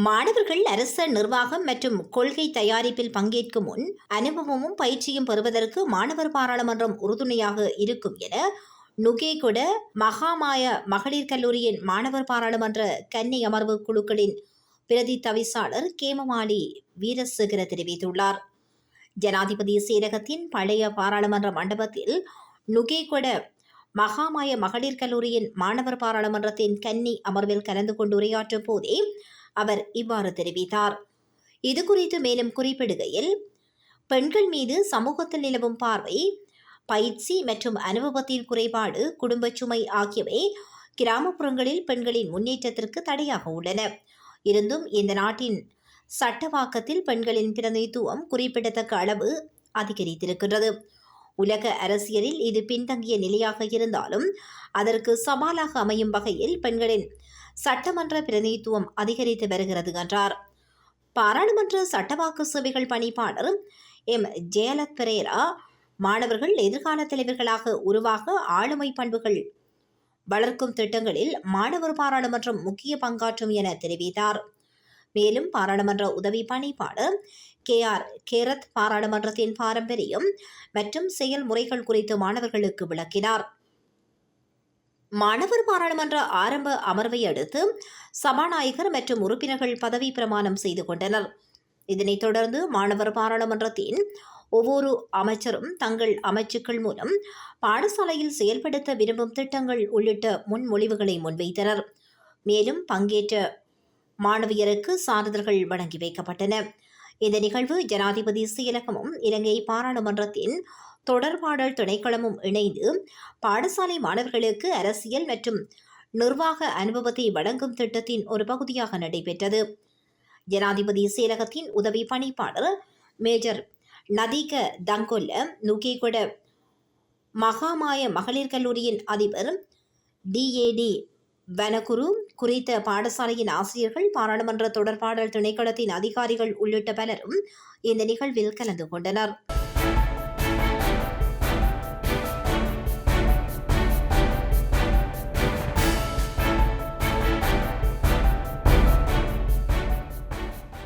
மாணவர்கள் அரச நிர்வாகம் மற்றும் கொள்கை தயாரிப்பில் பங்கேற்கும் முன் அனுபவமும் பயிற்சியும் பெறுவதற்கு மாணவர் பாராளுமன்றம் உறுதுணையாக இருக்கும் என நுகேகொட மகாமாய மகளிர் கல்லூரியின் மாணவர் பாராளுமன்ற கன்னி அமர்வு குழுக்களின் பிரதி தவிசாளர் கேமமாலி வீரசேகர தெரிவித்துள்ளார். ஜனாதிபதி செயலகத்தின் பழைய பாராளுமன்ற மண்டபத்தில் நுகேகொட மகாமாய மகளிர் கல்லூரியின் மாணவர் பாராளுமன்றத்தின் கன்னி அமர்வில் கலந்து கொண்டு உரையாற்றும் போதே அவர் இவ்வாறு தெரிவித்தார். இதுகுறித்து மேலும் குறிப்பிடுகையில், பெண்கள் மீது சமூகத்தில் நிலவும் பார்வை, பயிற்சி மற்றும் அனுபவத்தின் குறைபாடு, குடும்ப சுமை ஆகியவை கிராமப்புறங்களில் பெண்களின் முன்னேற்றத்திற்கு தடையாக உள்ளன. இருந்தும் இந்த நாட்டின் சட்டவாக்கத்தில் பெண்களின் பிரதிநிதித்துவம் குறிப்பிடத்தக்க அளவு அதிகரித்திருக்கிறது. உலக அரசியலில் இது பின்தங்கிய நிலையாக இருந்தாலும் அதற்கு சவாலாக அமையும் வகையில் பெண்களின் சட்டமன்ற பிரதிநிதித்துவம் அதிகரித்து வருகிறது என்றார். பாராளுமன்ற சட்டவாக்கு சேவைகள் பணிப்பாளர் எம் ஜெயலத் பெரேரா, மாணவர்கள் எதிர்கால தலைவர்களாக உருவாக ஆளுமை பண்புகள் வளர்க்கும் திட்டங்களில் மாணவர் பாராளுமன்றம் முக்கிய பங்காற்றும் என தெரிவித்தார். மேலும் பாராளுமன்ற உதவி பணிப்பாளர் KR கேரத் பாராளுமன்றத்தின் பாரம்பரியம் மற்றும் செயல்முறைகள் குறித்து மாணவர்களுக்கு விளக்கினார். மாணவர் பாராளுமன்ற ஆரம்ப அமர்வை அடுத்து சபாநாயகர் மற்றும் உறுப்பினர்கள் பதவி பிரமாணம் செய்து கொண்டனர். இதனைத் தொடர்ந்து மாணவர் பாராளுமன்றத்தின் ஒவ்வொரு அமைச்சரும் தங்கள் அமைச்சுக்கள் மூலம் பாடசாலையில் செயல்படுத்த விரும்பும் திட்டங்கள் உள்ளிட்ட முன்மொழிவுகளை முன்வைத்தனர். மேலும் பங்கேற்ற மாணவியருக்கு சான்றிதழ்கள் வழங்கி வைக்கப்பட்டன. இந்த நிகழ்வு ஜனாதிபதி செயலகமும் இலங்கை பாராளுமன்றத்தின் தொடர்பாடல் திணைக்களமும் இணைந்து பாடசாலை மாணவர்களுக்கு அரசியல் மற்றும் நிர்வாக அனுபவத்தை வழங்கும் திட்டத்தின் ஒரு பகுதியாக நடைபெற்றது. ஜனாதிபதி செயலகத்தின் உதவி பணிப்பாளர் மேஜர் நதீக தங்கொல்ல, நுகேகொட மகாமாய மகளிர் கல்லூரியின் அதிபர் DAD வனகுரு, குறித்த பாடசாலையின் ஆசிரியர்கள், பாராளுமன்ற தொடர்பாடல் திணைக்களத்தின் அதிகாரிகள் உள்ளிட்ட பலரும் இந்த நிகழ்வில் கலந்து கொண்டனர்.